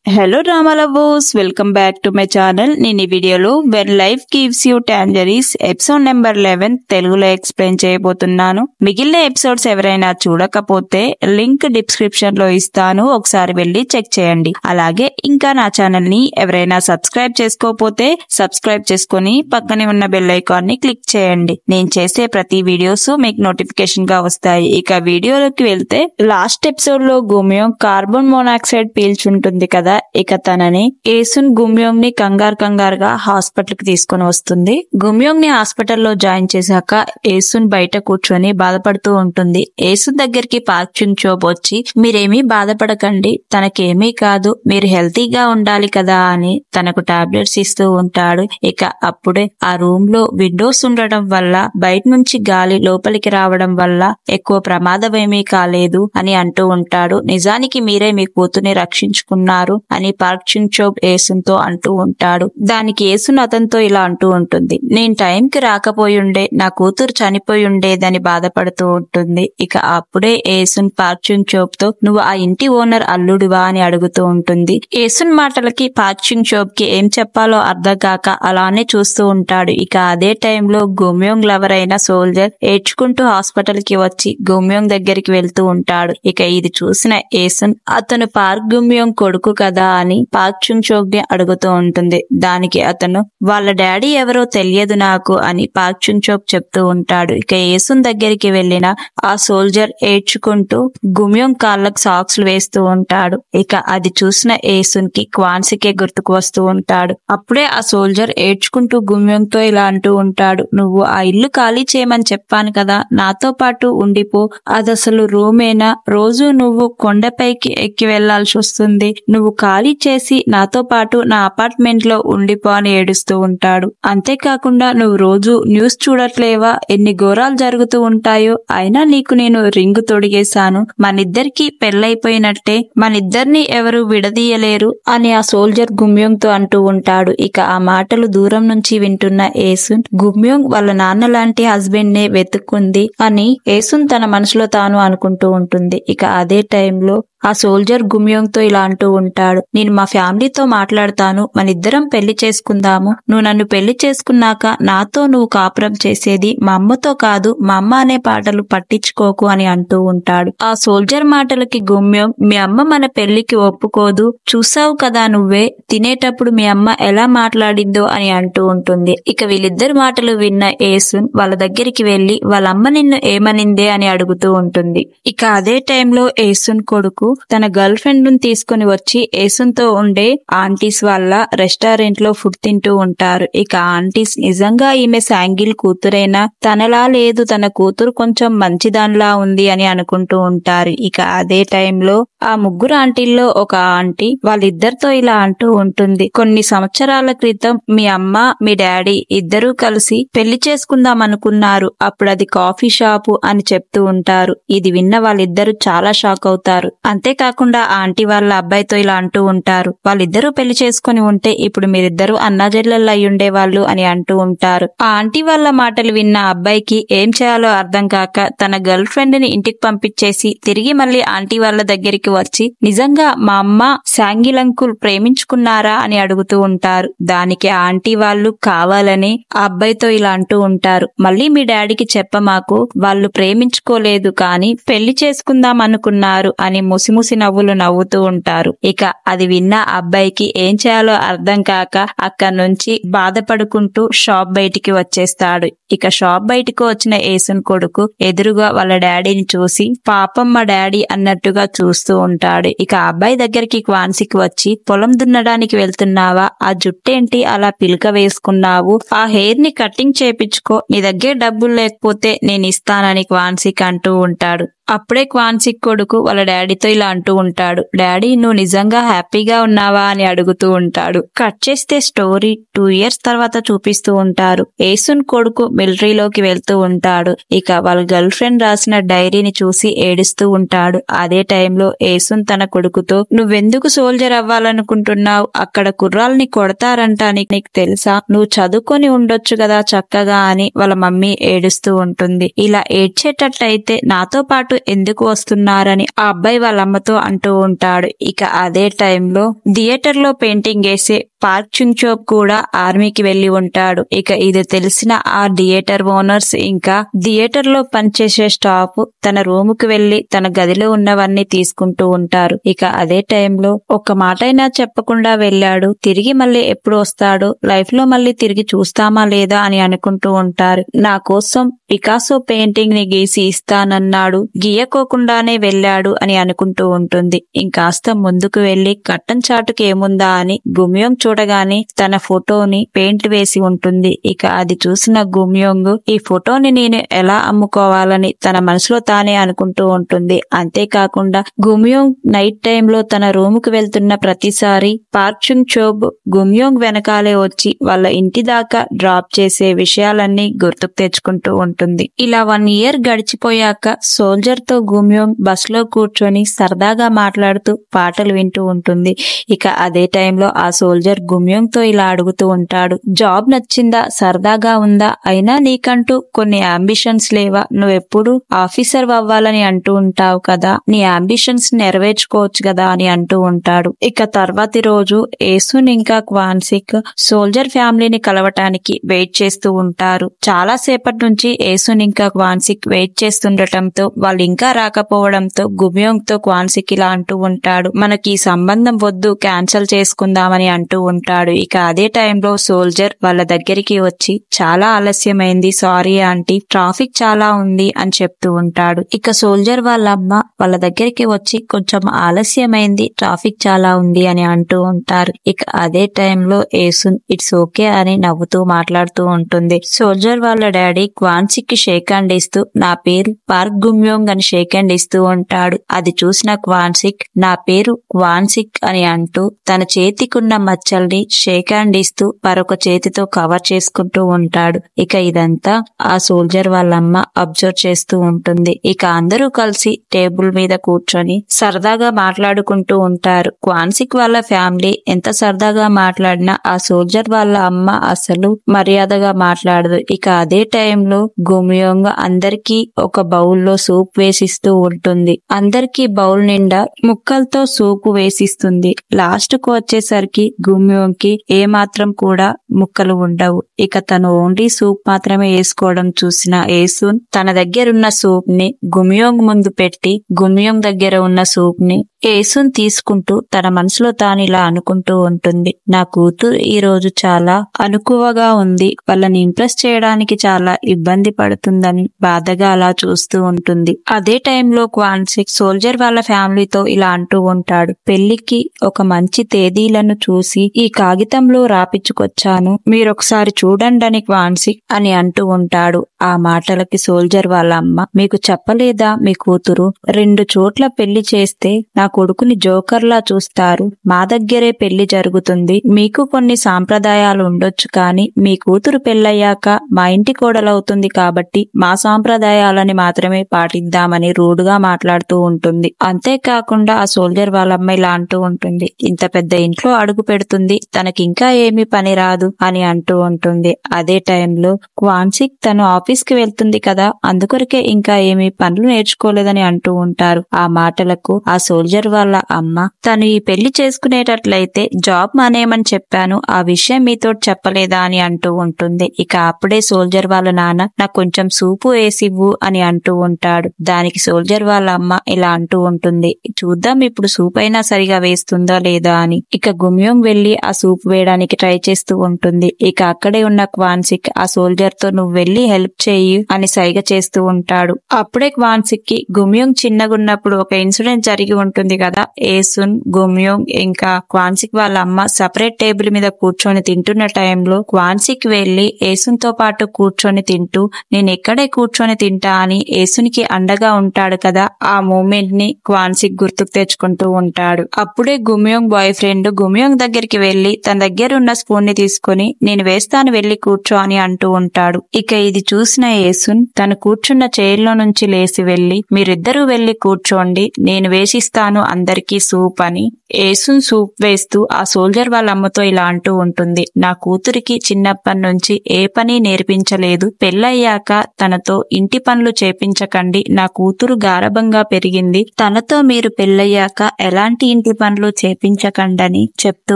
Hello drama lovers, welcome back to my channel. నేను ఈ వీడియోలో when life gives you tangerines episode number 11 తెలుగులో explain చేయబోతున్నాను. మిగిలిన ఎపిసోడ్స్ ఎవరైనా చూడకపోతే లింక్ డిస్క్రిప్షన్ లో ఇస్తాను, ఒకసారి వెళ్ళి చెక్ చేయండి. అలాగే ఇంకా నా ఛానల్ ని ఎవరైనా సబ్స్క్రైబ్ చేసుకోకపోతే సబ్స్క్రైబ్ చేసుకుని పక్కనే ఉన్న బెల్ ఐకాన్ ని క్లిక్ చేయండి. నేను చేసే ప్రతి వీడియోస్ మీకు నోటిఫికేషన్ గా వస్తాయి. ఇక వీడియోలోకి వెళ్తే, లాస్ట్ ఎపిసోడ్ లో గుమ్యోంగ్ కార్బన్ మోనాక్సైడ్ పీల్చుంటుంది కదా. ఇక తనని ఏసున్ గుమ్యోంగ్ ని కంగారుగా హాస్పిటల్ కి తీసుకుని వస్తుంది. గుమ్యోంగ్ ని హాస్పిటల్లో జాయిన్ చేశాక ఏసున్ బయట కూర్చొని బాధపడుతూ ఉంటుంది. ఏసున్ దగ్గరికి పార్క్ చుంగ్ చోప్ వచ్చి, మీరేమీ బాధపడకండి, తనకేమీ కాదు, మీరు హెల్తీగా ఉండాలి కదా అని తనకు టాబ్లెట్స్ ఇస్తూ ఉంటాడు. ఇక అప్పుడే ఆ రూమ్ లో విండోస్ ఉండడం వల్ల బయట నుంచి గాలి లోపలికి రావడం వల్ల ఎక్కువ ప్రమాదం ఏమీ కాలేదు అని అంటూ ఉంటాడు. నిజానికి మీరే మీ కూతుర్ని రక్షించుకున్నారు అని పార్క్ చుంగ్ చోప్ ఏసున్ తో అంటూ ఉంటాడు. దానికి ఏసున్ అతనితో ఇలా అంటూ ఉంటుంది, నేను టైంకి రాకపోయుండే నా కూతురు చనిపోయి ఉండేదని బాధపడుతూ ఉంటుంది. ఇక అప్పుడే ఏసున్ పార్క్ చుంగ్ చోప్ తో, నువ్వు ఆ ఇంటి ఓనర్ అల్లుడివా అని అడుగుతూ ఉంటుంది. ఏసున్ మాటలకి పార్క్ చుంగ్ చోప్ కి ఏం చెప్పాలో అర్థం కాక అలానే చూస్తూ ఉంటాడు. ఇక అదే టైంలో గుమ్యోంగ్ లవర్ అయిన సోల్జర్ ఏడ్చుకుంటూ హాస్పిటల్ కి వచ్చి గుమ్యోంగ్ దగ్గరికి వెళ్తూ ఉంటాడు. ఇక ఇది చూసిన ఏసున్, అతను పార్క్ గుమ్యోంగ్ కొడుకు కదా అని పార్క్ చుంగ్ చోప్ ని అడుగుతూ ఉంటుంది. దానికి అతను, వాళ్ళ డాడీ ఎవరో తెలియదు నాకు అని పార్క్ చుంగ్ చోప్ చెప్తూ ఉంటాడు. ఇక ఏసున్ దగ్గరికి వెళ్లిన ఆ సోల్జర్ ఏడ్చుకుంటూ గుమ్యోంగ్ కాళ్ళకు సాక్స్లు వేస్తూ ఉంటాడు. ఇక అది చూసిన ఏసున్ కి క్వాన్సికే గుర్తుకు వస్తూ ఉంటాడు. అప్పుడే ఆ సోల్జర్ ఏడ్చుకుంటూ గుమ్యోంగ్ తో ఇలా అంటూ ఉంటాడు, నువ్వు ఆ ఇల్లు ఖాళీ చేయమని చెప్పాను కదా, నాతో పాటు ఉండిపో, అదసలు రూమేనా, రోజు నువ్వు కొండపైకి ఎక్కి వెళ్లాల్సి వస్తుంది, నువ్వు ఖాళీ చేసి నాతో పాటు నా అపార్ట్మెంట్ లో ఉండిపో అని ఏడుస్తూ ఉంటాడు. అంతేకాకుండా నువ్వు రోజు న్యూస్ చూడట్లేవా, ఎన్ని ఘోరాలు జరుగుతూ ఉంటాయో, అయినా నీకు నేను రింగు తొడిగేశాను, మనిద్దరికి పెళ్ళైపోయినట్టే, మనిద్దరిని ఎవరు విడదీయలేరు అని ఆ సోల్జర్ గుమ్యోంగ్ తో అంటూ ఉంటాడు. ఇక ఆ మాటలు దూరం నుంచి వింటున్న ఏసున్, గుమ్యోంగ్ వాళ్ళ నాన్న లాంటి హస్బెండ్ నే వెతుక్కుంది అని ఏసున్ తన మనసులో తాను అనుకుంటూ ఉంటుంది. ఇక అదే టైంలో ఆ సోల్జర్ గుమ్యోంగ్ తో ఇలా అంటూ ఉంటాడు, నేను మా ఫ్యామిలీతో మాట్లాడతాను, మనిద్దరం పెళ్లి చేసుకుందాము, నువ్వు నన్ను పెళ్లి చేసుకున్నాక నాతో నువ్వు కాపురం చేసేది మా అమ్మతో కాదు, మా అమ్మ అనే పాటలు పట్టించుకోకు అని అంటూ ఉంటాడు. ఆ సోల్జర్ మాటలకి గుమ్యోంగ్, మీ అమ్మ మన పెళ్లికి ఒప్పుకోదు, చూసావు కదా నువ్వే, తినేటప్పుడు మీ అమ్మ ఎలా మాట్లాడిందో అని అంటూ ఉంటుంది. ఇక వీళ్ళిద్దరి మాటలు విన్న ఏసున్ వాళ్ళ దగ్గరికి వెళ్లి, వాళ్ళ అమ్మ నిన్ను ఏమనిందే అని అడుగుతూ ఉంటుంది. ఇక అదే టైంలో ఏసున్ కొడుకు తన గర్ల్ ఫ్రెండ్ ను తీసుకుని వచ్చి ఏసున్ తో ఉండే ఆంటీస్ వాళ్ళ రెస్టారెంట్ లో ఫుడ్ తింటూ ఉంటారు. ఇక ఆంటీస్, నిజంగా ఈమె శాంగిల్ కూతురైనా, తనలా లేదు, తన కూతురు కొంచెం మంచిదానిలా ఉంది అని అనుకుంటూ ఉంటారు. ఇక అదే టైంలో ఆ ముగ్గురు ఆంటీల్లో ఒక ఆంటీ వాళ్ళిద్దరితో ఇలా అంటూ ఉంటుంది, కొన్ని సంవత్సరాల క్రితం మీ అమ్మ మీ డాడీ ఇద్దరూ కలిసి పెళ్లి చేసుకుందాం అనుకున్నారు, అప్పుడు అది కాఫీ షాపు అని చెప్తూ ఉంటారు. ఇది విన్న వాళ్ళిద్దరూ చాలా షాక్ అవుతారు. అంతేకాకుండా ఆ ఆంటీ వాళ్ళ అబ్బాయితో ఇలా అంటూ ఉంటారు, వాళ్ళిద్దరూ పెళ్లి చేసుకుని ఉంటే ఇప్పుడు మీరిద్దరూ అన్నాజెల్లెళ్ళు అయ్యుండేవాళ్ళు అని అంటూ ఉంటారు. ఆ ఆంటీ వాళ్ళ మాటలు విన్న అబ్బాయికి ఏం చేయాలో అర్థం కాక తన గర్ల్ ఫ్రెండ్ ని ఇంటికి పంపించేసి తిరిగి మళ్ళీ ఆంటీ వాళ్ళ దగ్గరికి వచ్చి, నిజంగా మా అమ్మ శాంగిల్ అంకుల్ ప్రేమించుకున్నారా అని అడుగుతూ ఉంటారు. దానికి ఆ ఆంటీ వాళ్ళు కావాలని ఆ అబ్బాయితో ఇలా అంటూ ఉంటారు, మళ్ళీ మీ డాడీకి చెప్పమాకు, వాళ్ళు ప్రేమించుకోలేదు కానీ పెళ్లి చేసుకుందాం అనుకున్నారు అని ముసిముసి నవ్వులు నవ్వుతూ ఉంటారు. ఇక అది విన్న అబ్బాయికి ఏం చేయాలో అర్థం కాక అక్కడి నుంచి బాధపడుకుంటూ షాప్ బయటికి వచ్చేస్తాడు. ఇక షాప్ బయటకు వచ్చిన ఏసున్ కొడుకు ఎదురుగా వాళ్ళ డాడీని చూసి, పాపం మా డాడీ అన్నట్టుగా చూస్తూ ఉంటాడు. ఇక అబ్బాయి దగ్గరికి క్వాన్సికి వచ్చి, పొలం దున్నడానికి వెళ్తున్నావా, ఆ జుట్టేంటి అలా పిలక వేసుకున్నావు, ఆ హెయిర్ ని కటింగ్ చేపించుకో, నీ దగ్గర డబ్బులు లేకపోతే నేను ఇస్తానని క్వాన్సిక్ అంటూ ఉంటాడు. అప్పుడే క్వాన్సిక్ కొడుకు వాళ్ళ డాడీతో ఇలా అంటూ ఉంటాడు, డాడీ నువ్వు నిజంగా హ్యాపీగా ఉన్నావా అని అడుగుతూ ఉంటాడు. కట్ చేస్తే స్టోరీ 2 years తర్వాత చూపిస్తూ ఉంటారు. ఏసున్ కొడుకు మిలిటరీలోకి వెళ్తూ ఉంటాడు. ఇక వాళ్ళ గర్ల్ ఫ్రెండ్ రాసిన డైరీని చూసి ఏడుస్తూ ఉంటాడు. అదే టైంలో ఏసున్ తన కొడుకుతో, నువ్వెందుకు సోల్జర్ అవ్వాలనుకుంటున్నావు, అక్కడ కుర్రాల్ని కొడతారంట, నీకు తెలుసా, నువ్వు చదువుకొని ఉండొచ్చు కదా చక్కగా అని వాళ్ళ మమ్మీ ఏడుస్తూ ఉంటుంది. ఇలా ఏడ్చేటట్లయితే నాతో పాటు పాటు ఎందుకు వస్తున్నారని ఆ అబ్బాయి వాళ్ళ అమ్మతో అంటూ ఉంటాడు. ఇక అదే టైంలో థియేటర్ లో పెయింటింగ్ వేసే పార్క్ చుంగ్ చోక్ కూడా ఆర్మీకి వెళ్లి ఉంటాడు. ఇక ఇది తెలిసిన ఆ థియేటర్ ఓనర్స్ ఇంకా థియేటర్ లో పనిచేసే స్టాఫ్ తన రూమ్ కు వెళ్లి తన గదిలో ఉన్నవన్నీ తీసుకుంటూ ఉంటారు. ఇక అదే టైంలో ఒక్క మాటైనా చెప్పకుండా వెళ్ళాడు, తిరిగి మళ్ళీ ఎప్పుడు వస్తాడు, లైఫ్ లో మళ్ళీ తిరిగి చూస్తామా లేదా అని అనుకుంటూ ఉంటారు. నా కోసం పికాసో పెయింటింగ్ ని గీసి ఇస్తానన్నాడు, గీయకోకుండానే వెళ్ళాడు అని అనుకుంటూ ఉంటుంది. ఇంకాస్త ముందుకు వెళ్లి కట్టం చాటుకి ఏముందా అని గుమ్యోంగ్ చూడగానే తన ఫోటోని పెయింట్ వేసి ఉంటుంది. ఇక అది చూసిన గుమ్యోంగ్ ఈ ఫోటోని నేను ఎలా అమ్ముకోవాలని తన మనసులో తానే అనుకుంటూ ఉంటుంది. అంతేకాకుండా గుమ్యోంగ్ నైట్ టైంలో తన రూమ్ కు వెళ్తున్న ప్రతిసారి పార్క్ చుంగ్ చోక్ గుమ్యోంగ్ వెనకాలే వచ్చి వాళ్ళ ఇంటి దాకా డ్రాప్ చేసే విషయాలన్నీ గుర్తుకు తెచ్చుకుంటూ ఉంటుంది. ఇలా 1 year గడిచిపోయాక సోల్జర్ తో గుమ్యోంగ్ బస్ లో కూర్చొని సరదాగా మాట్లాడుతూ పాటలు వింటూ ఉంటుంది. ఇక అదే టైంలో ఆ సోల్జర్ గుమ్యోంగ్ తో ఇలా అడుగుతూ ఉంటాడు, జాబ్ నచ్చిందా, సరదాగా ఉందా, అయినా నీకంటూ కొన్ని అంబిషన్స్ లేవా, నువ్వెప్పుడు ఆఫీసర్ అవ్వాలని అంటూ ఉంటావు కదా, నీ అంబిషన్స్ నెరవేర్చుకోవచ్చు కదా అని అంటూ ఉంటాడు. ఇక తర్వాతి రోజు ఏసున్ ఇంకా క్వాన్సిక్ సోల్జర్ ఫ్యామిలీని కలవటానికి వెయిట్ చేస్తూ ఉంటారు. చాలా సేపటి నుంచి ఏసున్ ఇంకా క్వాన్సిక్ వెయిట్ చేస్తుండటంతో వాళ్ళు ఇంకా రాకపోవడంతో గుమ్యోంగ్ తో క్వాన్సిక్ ఇలా అంటూ ఉంటాడు, మనకి ఈ సంబంధం వద్దు, క్యాన్సిల్ చేసుకుందామని అంటూ ఉంటాడు. ఇక అదే టైంలో సోల్జర్ వాళ్ళ దగ్గరికి వచ్చి చాలా ఆలస్యమైంది, సారీ ఆంటీ, ట్రాఫిక్ చాలా ఉంది అని చెప్తూ ఉంటాడు. ఇక సోల్జర్ వాళ్ళ అమ్మ వాళ్ళ దగ్గరికి వచ్చి కొంచెం ఆలస్యమైంది, ట్రాఫిక్ చాలా ఉంది అని అంటూ ఉంటారు. ఇక అదే టైంలో ఏసున్ ఇట్స్ ఓకే అని నవ్వుతూ మాట్లాడుతూ ఉంటుంది. సోల్జర్ వాళ్ళ డాడీ క్వాన్సిక్ కి షేక్ హ్యాండ్ ఇస్తూ నా పేరు పార్క్ గుమ్యోంగ్ అని షేక్ హ్యాండ్ ఇస్తూ ఉంటాడు. అది చూసిన క్వాన్సిక్ నా పేరు క్వాన్సిక్ అని అంటూ తన చేతికున్న మచ్చల్ని షేక్ హ్యాండ్ ఇస్తూ మరొక చేతితో కవర్ చేసుకుంటూ ఉంటాడు. ఇక ఇదంతా ఆ సోల్జర్ వాళ్ళమ్మ అబ్జర్వ్ చేస్తూ ఉంటుంది. ఇక అందరూ కలిసి టేబుల్ మీద కూర్చొని సరదాగా మాట్లాడుకుంటూ ఉంటారు. క్వాన్సిక్ వాళ్ళ ఫ్యామిలీ ఎంత సరదాగా మాట్లాడినా ఆ సోల్జర్ వాళ్ళ అమ్మ అసలు మర్యాదగా మాట్లాడదు. ఇక అదే టైంలో గుమ్యోంగ్ అందరికీ ఒక బౌల్లో సూప్ వేసిస్తూ ఉంటుంది. అందరికీ బౌల్ నిండా ముక్కలతో సూపు వేసిస్తుంది. లాస్ట్ కు వచ్చేసరికి గుమ్యోంగ్ కి ఏమాత్రం కూడా ముక్కలు ఉండవు. ఇక తను ఓన్లీ సూప్ మాత్రమే వేసుకోవడం చూసిన ఏసున్ తన దగ్గరున్న సూప్ ని గుమ్యోంగ్ ముందు పెట్టి గుమ్యోంగ్ దగ్గర ఉన్న సూప్ ని ఏసున్ తీసుకుంటూ తన మనసులో తాను ఇలా అనుకుంటూ ఉంటుంది, నా కూతురు ఈ రోజు చాలా అనుకువగా ఉంది, వాళ్ళని ఇంప్రెస్ చేయడానికి చాలా ఇబ్బంది పడుతుందని బాధగా అలా చూస్తూ ఉంటుంది. అదే టైంలో క్వాన్సిక్ సోల్జర్ వాళ్ళ ఫ్యామిలీతో ఇలా అంటూ ఉంటాడు, పెళ్లికి ఒక మంచి తేదీలను చూసి ఈ కాగితంలో రాపిచ్చుకొచ్చాను, మీరొకసారి చూడండి క్వాన్సిక్ అని అంటూ ఉంటాడు. ఆ మాటలకి సోల్జర్ వాళ్ళ అమ్మ, మీకు చెప్పలేదా మీ కూతురు 2 చోట్ల పెళ్లి చేస్తే నా కొడుకుని జోకర్లా చూస్తారు, మా దగ్గరే పెళ్లి జరుగుతుంది, మీకు కొన్ని సాంప్రదాయాలు ఉండొచ్చు కానీ మీ కూతురు పెళ్ళయ్యాక మా ఇంటి కోడలవుతుంది కాబట్టి మా సాంప్రదాయాలని మాత్రమే పాటిద్దామని రూడ్గా మాట్లాడుతూ ఉంటుంది. అంతేకాకుండా ఆ సోల్జర్ వాళ్ళ అమ్మ ఇలా అంటూ ఉంటుంది, ఇంత పెద్ద ఇంట్లో అడుగు పెడుతుంది, తనకింకా ఏమీ పని రాదు అని అంటూ ఉంటుంది. అదే టైంలో క్వాన్సిక్ తను ఆఫీస్ కి వెళ్తుంది కదా, అందుకొరకే ఇంకా ఏమీ పనులు నేర్చుకోలేదని అంటూ ఉంటారు. ఆ మాటలకు ఆ సోల్జర్ వాళ్ళ అమ్మ, తను ఈ పెళ్లి చేసుకునేటట్లయితే జాబ్ మానేయమని చెప్పాను, ఆ విషయం మీతో చెప్పలేదా అని అంటూ ఉంటుంది. ఇక అప్పుడే సోల్జర్ వాళ్ళ నాన్న నాకు కొంచెం సూపు వేసివ్వు అని అంటూ ఉంటాడు. దానికి సోల్జర్ వాళ్ళ అమ్మ ఇలా అంటూ ఉంటుంది, చూద్దాం ఇప్పుడు సూప్ అయినా సరిగా వేస్తుందా లేదా అని. ఇక గుమ్యోంగ్ వెళ్లి ఆ సూప్ వేయడానికి ట్రై చేస్తూ ఉంటుంది. ఇక అక్కడే ఉన్న క్వాన్సిక్ ఆ సోల్జర్ తో నువ్వు వెళ్లి హెల్ప్ చేయి అని సైగ చేస్తూ ఉంటాడు. అప్పుడే క్వాన్సిక్ కి గుమ్యోంగ్ చిన్నగున్నప్పుడు ఒక ఇన్సిడెంట్ జరిగి ఉంటుంది కదా, ఏసున్ గుమ్యోంగ్ ఇంకా క్వాన్సిక్ వాళ్ళ అమ్మ సపరేట్ టేబుల్ మీద కూర్చొని తింటున్న టైంలో క్వాన్సిక్ వెళ్లి ఏసున్ తో పాటు కూర్చొని తింటూ నేను ఎక్కడే కూర్చొని తింటా అని ఏసున్ కి అండగా ఉంటాడు కదా, ఆ మూమెంట్ ని క్వాన్సిక్ గుర్తుకు తెచ్చుకుంటూ ఉంటాడు. అప్పుడే గుమ్యోంగ్ బాయ్ ఫ్రెండ్ గుమ్యోంగ్ దగ్గరికి వెళ్లి తన దగ్గర ఉన్న స్పూన్ ని తీసుకుని నేను వేస్తాను వెళ్లి కూర్చో అని అంటూ ఉంటాడు. ఇక ఇది చూసిన ఏసున్ తను కూర్చున్న చైర్ లో నుంచి లేచి వెళ్లి మీరిద్దరూ వెళ్లి కూర్చోండి, నేను వేసిస్తాను అందరికీ సూప్ అని ఏసున్ సూప్ వేస్తూ ఆ సోల్జర్ వాళ్ళ అమ్మతో ఇలా అంటూ ఉంటుంది, నా కూతురికి చిన్నప్పటి నుంచి ఏ పని నేర్పించలేదు, పెళ్ళయ్యాక తనతో ఇంటి పనులు చేపించకండి, నా కూతురు గారభంగా పెరిగింది, తనతో మీరు పెళ్ళయ్యాక ఎలాంటి ఇంటి పనులు చేపించకండని చెప్తూ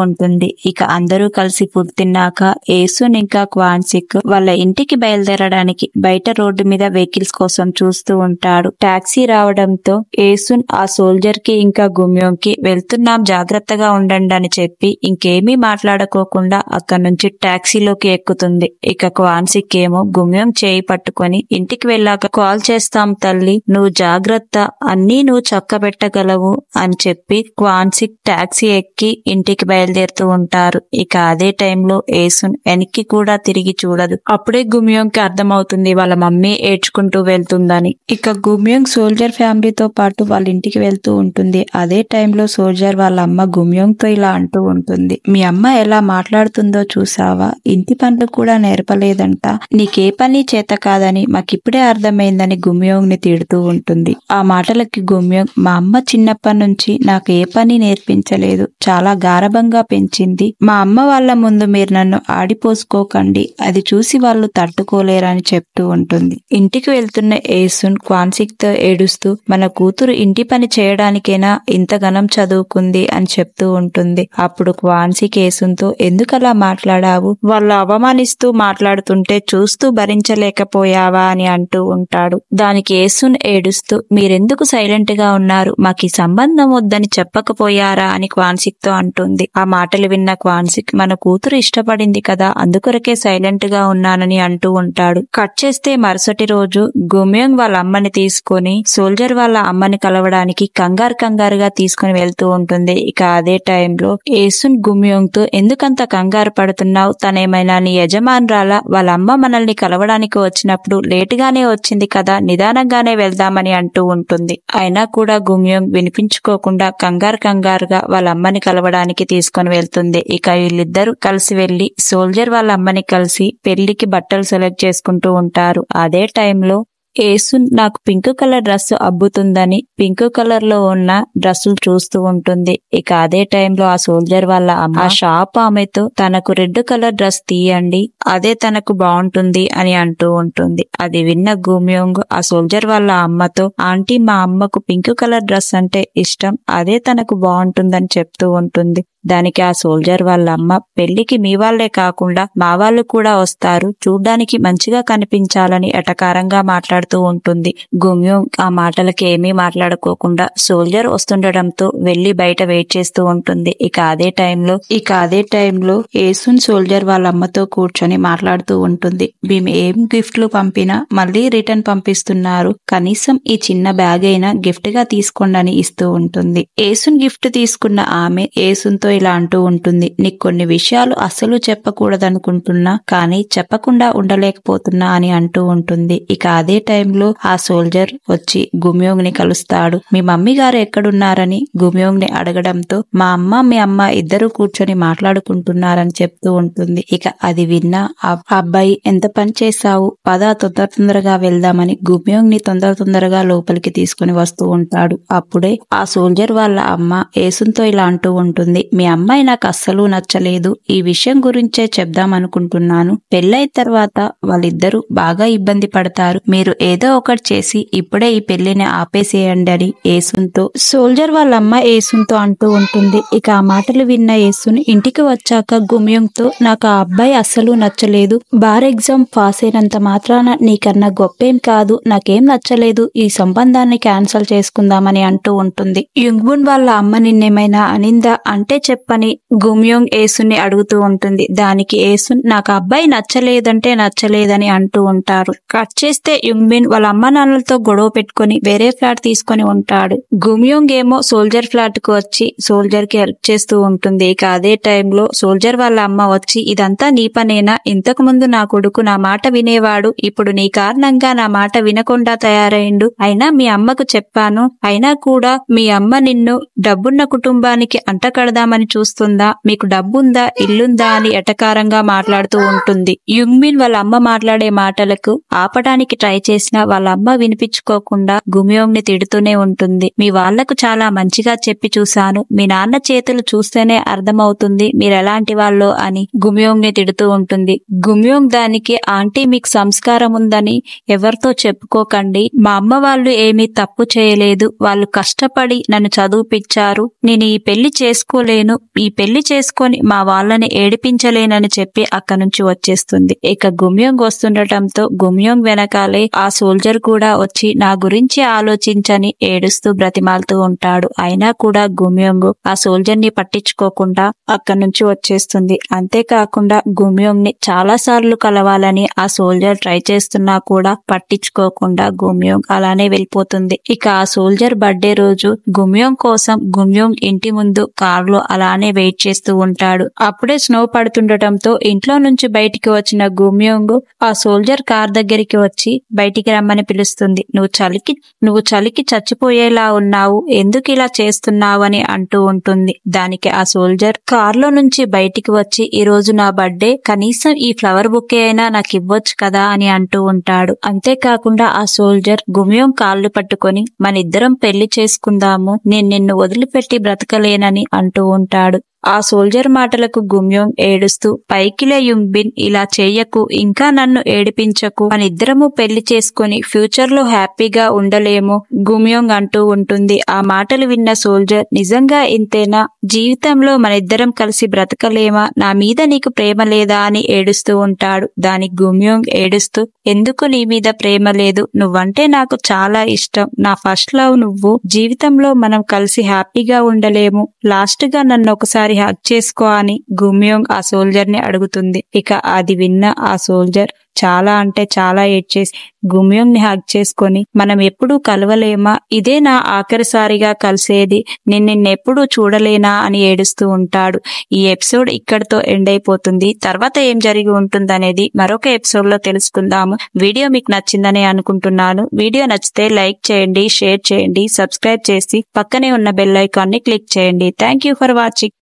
ఉంటుంది. ఇక అందరూ కలిసి ఫుడ్ తిన్నాక ఏసున్ ఇంకా క్వాన్సిక్ వాళ్ళ ఇంటికి బయలుదేరడానికి బయట రోడ్డు మీద వెహికల్స్ కోసం చూస్తూ ఉంటాడు. టాక్సీ రావడంతో ఏసున్ ఆ సోల్జర్ కి ఇంకా గుమ్యోంగ్ కి వెళ్తున్నాం, జాగ్రత్తగా ఉండండి అని చెప్పి ఇంకేమీ మాట్లాడుకోకుండా అక్కడి నుంచి టాక్సీలోకి ఎక్కుతుంది. ఇక క్వాన్సిక్ ఏమో గుమ్యోంగ్ చేయి పట్టుకొని ఇంటికి వెళ్ళాక కాల్ చేస్తాం తల్లి, నువ్వు జాగ్రత్త, అన్నీ నువ్వు చక్కబెట్టగలవు అని చెప్పి క్వాన్సిక్ టాక్సీ ఎక్కి ఇంటికి బయలుదేరుతూ ఉంటారు. ఇక అదే టైంలో ఏసున్ వెనక్కి కూడా తిరిగి చూడదు. అప్పుడే గుమ్యోంగ్ కి అర్థమవుతుంది వాళ్ళ మమ్మీ ఏడ్చుకుంటూ వెళ్తుందని. ఇక గుమ్యోంగ్ సోల్జర్ ఫ్యామిలీతో పాటు వాళ్ళ ఇంటికి వెళ్తూ ఉంటుంది. అదే టైంలో సోల్జర్ వాళ్ళ అమ్మ గుమ్యోంగ్ తో ఇలా అంటూ ఉంటుంది, మీ అమ్మ ఎలా మాట్లాడుతుందో చూసావా, ఇంటి పనులు కూడా నేర్పలేదంట, నీకే పని చేత కాదని మాకిప్పుడే అర్థమైందని గుమ్యోంగ్ ని తిడుతూ ఉంటుంది. ఆ మాటలకి గుమ్యోంగ్, మా అమ్మ చిన్నప్పటి నుంచి నాకు ఏ పని నేర్పించలేదు, చాలా గారభంగా పెంచింది, మా అమ్మ వాళ్ళ ముందు మీరు నన్ను ఆడిపోసుకోకండి, అది చూసి వాళ్ళు తట్టుకోలేరని చెప్తూ ఉంటుంది. ఇంటికి వెళ్తున్న ఏసున్ క్వాన్సిక్ తో ఏడుస్తూ, మన కూతురు ఇంటి పని చేయడానికైనా ఇంతగనం చదువుకుంది అని చెప్తూ ఉంటుంది. అప్పుడు క్వాన్సిక్ ఏసున్ తో, ఎందుకలా మాట్లాడావు, వాళ్ళు అవమానిస్తూ మాట్లాడుతుంటే చూస్తూ భరించలేకపోయావా అని అంటూ ఉంటాడు. దానికి ఏసున్ ఏడుస్తూ, మీరెందుకు సైలెంట్ గా ఉన్నారు, మాకు ఈ సంబంధం వద్దని చెప్పకపోయారా అని క్వాన్సిక్ తో అంటుంది. ఆ మాటలు విన్న క్వాన్సిక్, మన కూతురు ఇష్టపడింది కదా, అందుకొరకే సైలెంట్ గా ఉన్నానని అంటూ ఉంటాడు. కట్ చేస్తే మరుసటి రోజు గుమ్యోంగ్ వాళ్ళ అమ్మని తీసుకొని సోల్జర్ వాళ్ళ అమ్మని కలవడానికి కంగారుగా తీసుకుని వెళ్తూ ఉంటుంది. ఇక అదే టైంలో ఏసున్ గుమ్యోంగ్ తో, ఎందుకంత కంగారు పడుతున్నావు, తనేమైనా నీ యజమానురాలా, వాళ్ళ అమ్మ మనల్ని కలవడానికి వచ్చినప్పుడు లేటుగానే వచ్చింది కదా, నిదానంగానే వెళ్దామని అంటూ ఉంటుంది. అయినా కూడా గుమ్యోంగ్ వినిపించుకోకుండా కంగారుగా వాళ్ళ అమ్మని కలవడానికి తీసుకొని వెళ్తుంది. ఇక వీళ్ళిద్దరూ కలిసి వెళ్లి సోల్జర్ వాళ్ళ అమ్మని కలిసి పెళ్లికి బట్టలు సెలెక్ట్ చేసుకుంటూ ఉంటారు. అదే టైంలో ఏసున్ నాకు పింక్ కలర్ డ్రెస్ అబ్బుతుందని పింక్ కలర్ లో ఉన్న డ్రెస్సులు చూస్తూ ఉంటుంది. ఇక అదే టైంలో ఆ సోల్జర్ వాళ్ళ అమ్మ ఆ షాప్ ఆమెతో, తనకు రెడ్ కలర్ డ్రెస్ తీయండి, అదే తనకు బాగుంటుంది అని అంటూ ఉంటుంది. అది విన్న గుమ్యోంగ్ ఆ సోల్జర్ వాళ్ళ అమ్మతో, ఆంటీ మా అమ్మకు పింక్ కలర్ డ్రెస్ అంటే ఇష్టం, అదే తనకు బాగుంటుందని చెప్తూ ఉంటుంది. దానికి ఆ సోల్జర్ వాళ్ళ అమ్మ, పెళ్లికి మీ వాళ్లే కాకుండా మా వాళ్ళు కూడా వస్తారు, చూడ్డానికి మంచిగా కనిపించాలని ఎటకారంగా మాట్లాడుతూ ఉంటుంది. గుమ్యోంగ్ ఆ మాటలకి ఏమీ మాట్లాడుకోకుండా సోల్జర్ వస్తుండటంతో వెళ్లి బయట వెయిట్ చేస్తూ ఉంటుంది. ఇక అదే టైంలో ఏసున్ సోల్జర్ వాళ్ళ అమ్మతో కూర్చొని మాట్లాడుతూ ఉంటుంది. మేము ఏం గిఫ్ట్లు పంపినా మళ్ళీ రిటర్న్ పంపిస్తున్నారు, కనీసం ఈ చిన్న బ్యాగ్ అయినా గిఫ్ట్ గా తీసుకోండి అని ఇస్తూ ఉంటుంది. ఏసున్ గిఫ్ట్ తీసుకున్న ఆమె ఏసున్ తో ఇలా అంటూ ఉంటుంది, నీకు కొన్ని విషయాలు అస్సలు చెప్పకూడదనుకుంటున్నా కానీ చెప్పకుండా ఉండలేకపోతున్నా అని అంటూ ఉంటుంది. ఇక అదే టైంలో ఆ సోల్జర్ వచ్చి గుమ్యోంగ్ ని కలుస్తాడు. మీ మమ్మీ గారు ఎక్కడున్నారని గుమ్యోంగ్ ని అడగడంతో, మా అమ్మ మీ అమ్మ ఇద్దరు కూర్చొని మాట్లాడుకుంటున్నారని చెప్తూ ఉంటుంది. ఇక అది విన్న ఆ అబ్బాయి, ఎంత పని చేశావు, పద తొందరగా వెళ్దామని గుమ్యోంగ్ ని తొందరగా లోపలికి తీసుకుని వస్తూ ఉంటాడు. అప్పుడే ఆ సోల్జర్ వాళ్ళ అమ్మ ఏసున్ తో ఇలా అంటూ ఉంటుంది, మీ అమ్మాయి నాకు అస్సలు నచ్చలేదు, ఈ విషయం గురించే చెప్దాం అనుకుంటున్నాను, పెళ్ళైన తర్వాత వాళ్ళిద్దరూ బాగా ఇబ్బంది పడతారు, మీరు ఏదో ఒకటి చేసి ఇప్పుడే ఈ పెళ్లిని ఆపేసేయండి అని ఏసున్ తో సోల్జర్ వాళ్ళ అమ్మ ఏసున్ తో అంటూ ఉంటుంది. ఇక ఆ మాటలు విన్న ఏసున్ ఇంటికి వచ్చాక గుమ్యోంగ్ తో, నాకు ఆ అబ్బాయి అస్సలు నచ్చలేదు, బార్ ఎగ్జామ్ పాస్ అయినంత మాత్రాన నీకన్నా గొప్పేం కాదు, నాకేం నచ్చలేదు, ఈ సంబంధాన్ని క్యాన్సల్ చేసుకుందామని అంటూ ఉంటుంది. యుంగ్బున్ వాళ్ళ అమ్మ నిన్నేమైనా అనిందా అంటే చెప్పని గుమ్యోంగ్ ఏసున్ ని అడుగుతూ ఉంటుంది. దానికి ఏసున్, నాకు అబ్బాయి నచ్చలేదంటే నచ్చలేదని అంటూ ఉంటారు. కట్ చేస్తే యుంగ్బిన్ వాళ్ళ అమ్మ నాన్నలతో గొడవ పెట్టుకుని వేరే ఫ్లాట్ తీసుకొని ఉంటాడు. గుమ్యోంగ్ ఏమో సోల్జర్ ఫ్లాట్ కు వచ్చి సోల్జర్ కి హెల్ప్ చేస్తూ ఉంటుంది. ఇక అదే టైంలో సోల్జర్ వాళ్ళ అమ్మ వచ్చి, ఇదంతా నీ పనేనా, ఇంతకు ముందు నా కొడుకు నా మాట వినేవాడు, ఇప్పుడు నీ కారణంగా నా మాట వినకుండా తయారైండు, అయినా మీ అమ్మకు చెప్పాను, అయినా కూడా మీ అమ్మ నిన్ను డబ్బున్న కుటుంబానికి అంటకడదామని చేసుకొని చూస్తుందా, మీకు డబ్బుందా, ఇల్లుందా అని ఎటకారంగా మాట్లాడుతూ ఉంటుంది. యుంగ్మిన్ వాళ్ళ అమ్మ మాట్లాడే మాటలకు ఆపడానికి ట్రై చేసినా వాళ్ళ అమ్మ వినిపించుకోకుండా గుమ్యోంగ్ ని తిడుతూనే ఉంటుంది. మీ వాళ్లకు చాలా మంచిగా చెప్పి చూశాను, మీ నాన్న చేతులు చూస్తేనే అర్థమవుతుంది మీరెలాంటి వాళ్ళో అని గుమ్యోంగ్ ని తిడుతూ ఉంటుంది. గుమ్యోంగ్ దానికి, ఆంటీ మీకు సంస్కారం ఉందని ఎవరితో చెప్పుకోకండి, మా అమ్మ వాళ్ళు ఏమీ తప్పు చేయలేదు, వాళ్ళు కష్టపడి నన్ను చదువుపిచ్చారు, నేను ఈ పెళ్లి చేసుకోలేను, ఈ పెళ్లి చేసుకొని మా వాళ్ళని ఏడిపించలేనని చెప్పి అక్కడి నుంచి వచ్చేస్తుంది. ఇక గుమ్యోంగ్ వస్తుండటంతో గుమ్యోంగ్ వెనకాలే ఆ సోల్జర్ కూడా వచ్చి నా గురించి ఆలోచించని ఏడుస్తూ బ్రతిమాలుతూ ఉంటాడు. అయినా కూడా గుమ్యోంగ్ ఆ సోల్జర్ ని పట్టించుకోకుండా అక్కడి నుంచి వచ్చేస్తుంది. అంతేకాకుండా గుమ్యోంగ్ ని చాలా సార్లు కలవాలని ఆ సోల్జర్ ట్రై చేస్తున్నా కూడా పట్టించుకోకుండా గుమ్యోంగ్ అలానే వెళ్ళిపోతుంది. ఇక ఆ సోల్జర్ బర్త్డే రోజు గుమ్యోంగ్ కోసం గుమ్యోంగ్ ఇంటి ముందు కారులో అలానే వెయిట్ చేస్తూ ఉంటాడు. అప్పుడే స్నో పడుతుండటంతో ఇంట్లో నుంచి బయటికి వచ్చిన గుమ్యోంగ్ ఆ సోల్జర్ కార్ దగ్గరికి వచ్చి బయటికి రమ్మని పిలుస్తుంది. నువ్వు చలికి చచ్చిపోయేలా ఉన్నావు, ఎందుకు ఇలా చేస్తున్నావు అని అంటూ ఉంటుంది. దానికి ఆ సోల్జర్ కార్లో నుంచి బయటికి వచ్చి, ఈ రోజు నా బర్త్డే, కనీసం ఈ ఫ్లవర్ బుకే అయినా నాకు ఇవ్వచ్చు కదా అని అంటూ ఉంటాడు. అంతేకాకుండా ఆ సోల్జర్ గుమ్యోంగ్ కాళ్ళు పట్టుకొని మనిద్దరం పెళ్లి చేసుకుందాము, నేను నిన్ను వదిలిపెట్టి బ్రతకలేనని అంటూ ఉంటాడు. ఆ సోల్జర్ మాటలకు గుమ్యోంగ్ ఏడుస్తూ, పైకిలే యుంగ్బిన్, ఇలా చెయ్యకు, ఇంకా నన్ను ఏడిపించకు, మనిద్దరము పెళ్లి చేసుకుని ఫ్యూచర్ లో హ్యాపీగా ఉండలేము గుమ్యోంగ్ అంటూ ఉంటుంది. ఆ మాటలు విన్న సోల్జర్, నిజంగా ఇంతేనా, జీవితంలో మనిద్దరం కలిసి బ్రతకలేమా, నా మీద నీకు ప్రేమ లేదా అని ఏడుస్తూ ఉంటాడు. దానికి గుమ్యోంగ్ ఏడుస్తూ, ఎందుకు నీ మీద ప్రేమ లేదు, నువ్వంటే నాకు చాలా ఇష్టం, నా ఫస్ట్ లవ్ నువ్వు, జీవితంలో మనం కలిసి హ్యాపీగా ఉండలేము, లాస్ట్ గా నన్ను ఒకసారి హగ్ చేసుకో అని గుమ్యోంగ్ ఆ సోల్జర్ ని అడుగుతుంది. ఇక అది విన్న ఆ సోల్జర్ చాలా అంటే చాలా ఏడ్చేసి గుమ్యోంగ్ ని హగ్ చేసుకొని, మనం ఎప్పుడూ కలవలేమా, ఇదే నా ఆఖరిసారిగా కలిసేది, నిన్నెప్పుడూ చూడలేనా అని ఏడుస్తూ ఉంటాడు. ఈ ఎపిసోడ్ ఇక్కడితో ఎండ్ అయిపోతుంది. తర్వాత ఏం జరిగి ఉంటుందనేది మరొక ఎపిసోడ్ లో తెలుసుకుందాము. వీడియో మీకు నచ్చిందని అనుకుంటున్నాను. వీడియో నచ్చితే లైక్ చేయండి, షేర్ చేయండి, సబ్స్క్రైబ్ చేసి పక్కనే ఉన్న బెల్ ఐకాన్ ని క్లిక్ చేయండి. Thank you for watching.